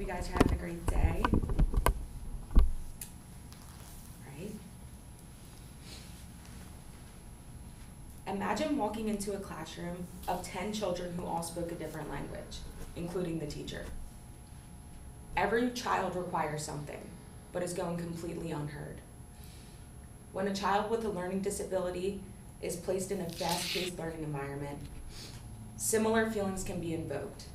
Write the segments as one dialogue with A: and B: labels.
A: you guys are having a great day. Right? Imagine walking into a classroom of 10 children who all spoke a different language, including the teacher. Every child requires something, but is going completely unheard. When a child with a learning disability is placed in a fast-paced learning environment, similar feelings can be invoked.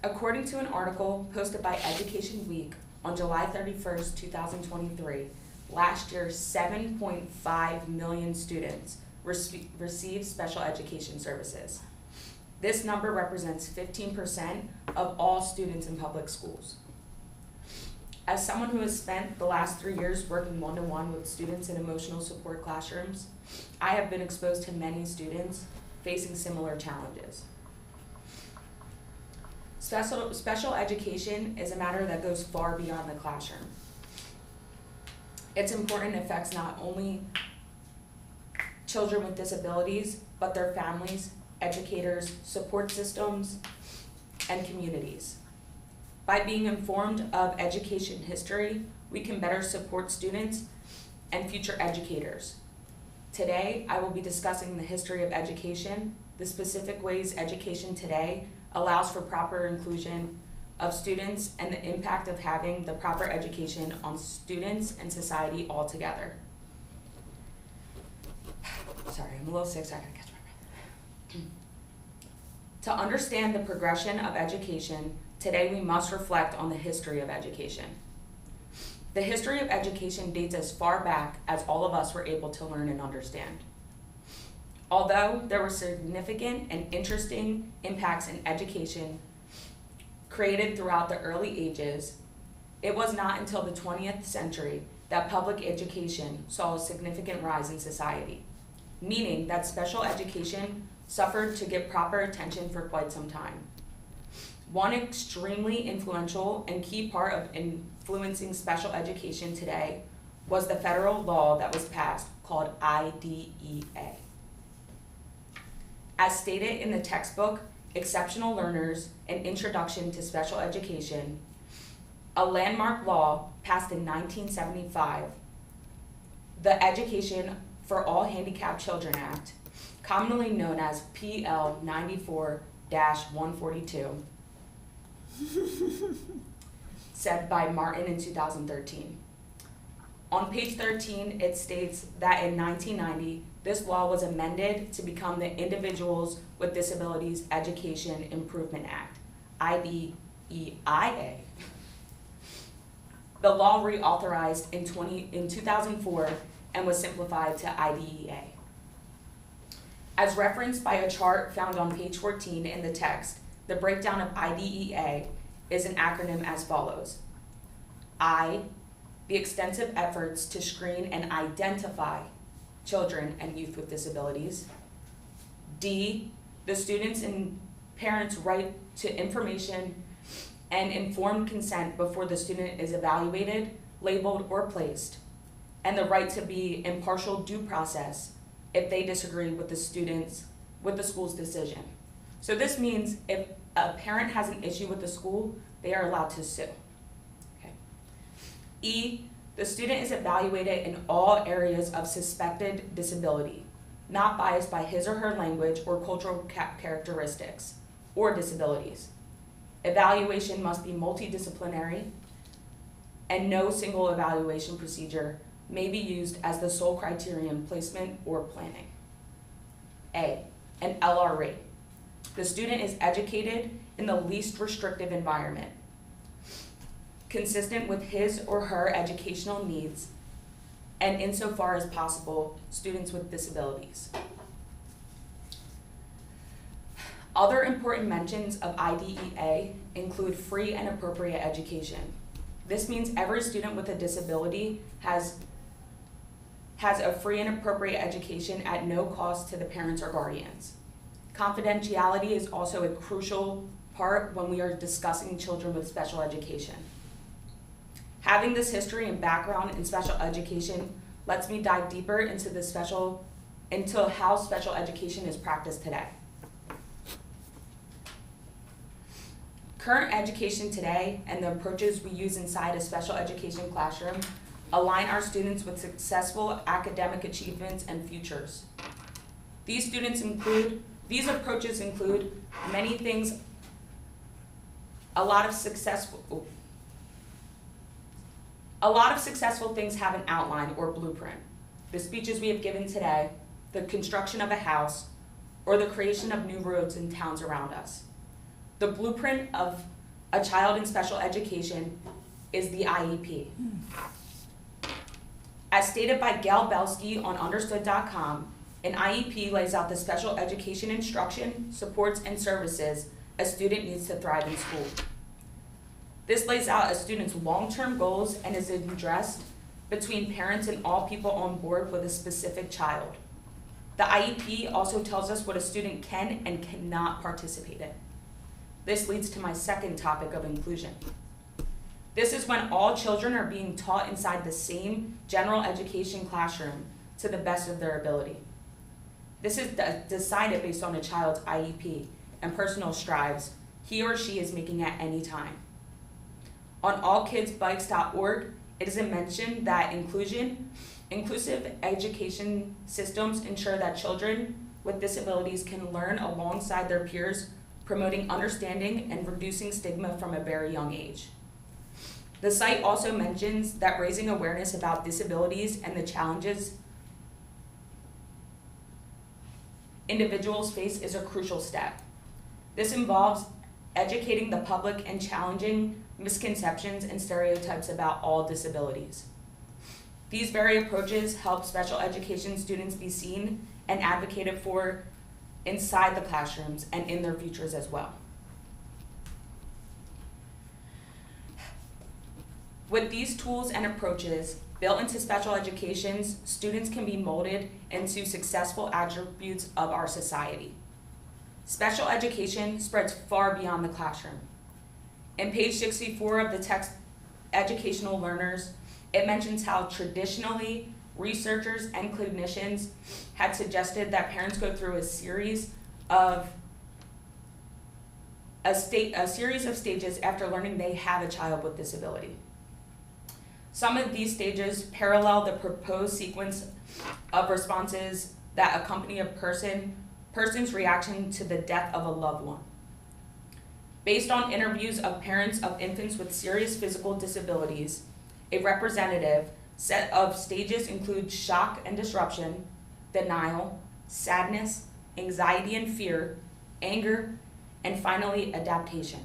A: According to an article posted by Education Week on July 31st, 2023, last year 7.5 million students received special education services. This number represents 15% of all students in public schools. As someone who has spent the last 3 years working one-to-one with students in emotional support classrooms, I have been exposed to many students facing similar challenges. Special education is a matter that goes far beyond the classroom. Its important affects not only children with disabilities, but their families, educators, support systems, and communities. By being informed of education history, we can better support students and future educators. Today, I will be discussing the history of education, the specific ways education today allows for proper inclusion of students, and the impact of having the proper education on students and society altogether. Sorry, I'm a little sick, so I gotta catch my breath. To understand the progression of education, today we must reflect on the history of education. The history of education dates as far back as all of us were able to learn and understand. Although there were significant and interesting impacts in education created throughout the early ages, it was not until the 20th century that public education saw a significant rise in society, meaning that special education suffered to get proper attention for quite some time. One extremely influential and key part of influencing special education today was the federal law that was passed called IDEA. As stated in the textbook, Exceptional Learners, An Introduction to Special Education, a landmark law passed in 1975, the Education for All Handicapped Children Act, commonly known as PL 94-142, said by Martin in 2013. On page 13, it states that in 1990, this law was amended to become the Individuals with Disabilities Education Improvement Act, IDEIA. The law reauthorized in 2004 and was simplified to IDEA. As referenced by a chart found on page 14 in the text, the breakdown of IDEA is an acronym as follows. I, the extensive efforts to screen and identify children and youth with disabilities. D, the students' and parents' right to information and informed consent before the student is evaluated, labeled, or placed, and the right to be impartial due process if they disagree with the school's decision. So this means if a parent has an issue with the school, they are allowed to sue. Okay. E, the student is evaluated in all areas of suspected disability, not biased by his or her language or cultural characteristics or disabilities. Evaluation must be multidisciplinary, and no single evaluation procedure may be used as the sole criterion placement or planning. A, an LR rate. The student is educated in the least restrictive environment, consistent with his or her educational needs, and insofar as possible, students with disabilities. Other important mentions of IDEA include free and appropriate education. This means every student with a disability has a free and appropriate education at no cost to the parents or guardians. Confidentiality is also a crucial part when we are discussing children with special education. Having this history and background in special education lets me dive deeper into how special education is practiced today. Current education today and the approaches we use inside a special education classroom align our students with successful academic achievements and futures. These approaches include many things. A lot of successful things have an outline or blueprint. The speeches we have given today, the construction of a house, or the creation of new roads in towns around us. The blueprint of a child in special education is the IEP. As stated by Gail Belsky on understood.com, an IEP lays out the special education instruction, supports, and services a student needs to thrive in school. This lays out a student's long-term goals and is addressed between parents and all people on board with a specific child. The IEP also tells us what a student can and cannot participate in. This leads to my second topic of inclusion. This is when all children are being taught inside the same general education classroom to the best of their ability. This is decided based on a child's IEP and personal strives he or she is making at any time. On allkidsbikes.org, it is mentioned that inclusive education systems ensure that children with disabilities can learn alongside their peers, promoting understanding and reducing stigma from a very young age. The site also mentions that raising awareness about disabilities and the challenges individuals face is a crucial step. This involves educating the public and challenging misconceptions and stereotypes about all disabilities. These very approaches help special education students be seen and advocated for inside the classrooms and in their futures as well. With these tools and approaches built into special educations, students can be molded into successful attributes of our society. Special education spreads far beyond the classroom. In page 64 of the text, Educational Learners, it mentions how traditionally researchers and clinicians had suggested that parents go through a series of stages after learning they have a child with disability. Some of these stages parallel the proposed sequence of responses that accompany a person's reaction to the death of a loved one. Based on interviews of parents of infants with serious physical disabilities, a representative set of stages include shock and disruption, denial, sadness, anxiety and fear, anger, and finally adaptation,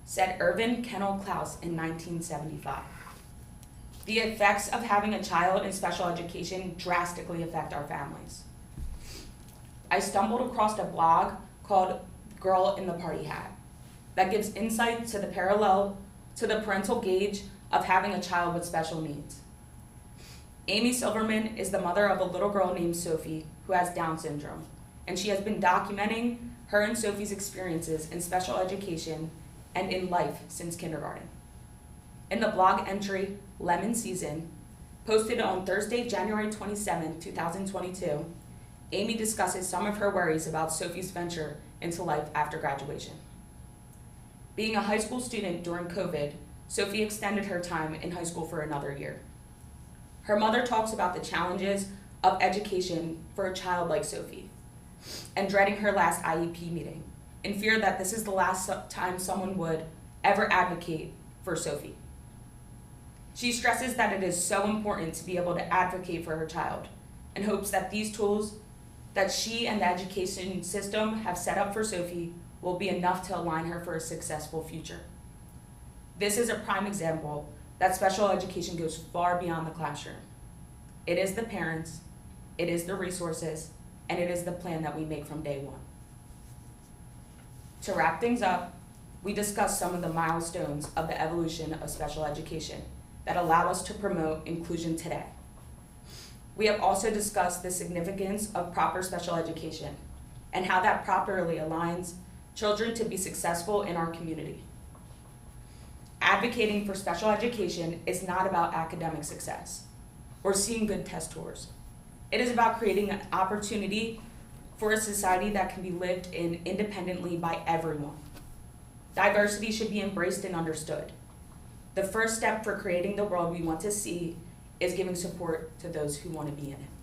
A: said Irvin Kennel Klaus in 1975. The effects of having a child in special education drastically affect our families. I stumbled across a blog called Girl in the Party Hat that gives insight to the parental gauge of having a child with special needs. Amy Silverman is the mother of a little girl named Sophie who has Down syndrome, and she has been documenting her and Sophie's experiences in special education and in life since kindergarten. In the blog entry, Lemon Season, posted on Thursday, January 27, 2022, Amy discusses some of her worries about Sophie's venture into life after graduation. Being a high school student during COVID, Sophie extended her time in high school for another year. Her mother talks about the challenges of education for a child like Sophie and dreading her last IEP meeting in fear that this is the last time someone would ever advocate for Sophie. She stresses that it is so important to be able to advocate for her child and hopes that these tools that she and the education system have set up for Sophie will be enough to align her for a successful future. This is a prime example that special education goes far beyond the classroom. It is the parents, it is the resources, and it is the plan that we make from day one. To wrap things up, we discussed some of the milestones of the evolution of special education that allow us to promote inclusion today. We have also discussed the significance of proper special education and how that properly aligns children to be successful in our community. Advocating for special education is not about academic success or seeing good test scores. It is about creating an opportunity for a society that can be lived in independently by everyone. Diversity should be embraced and understood. The first step for creating the world we want to see is giving support to those who want to be in it.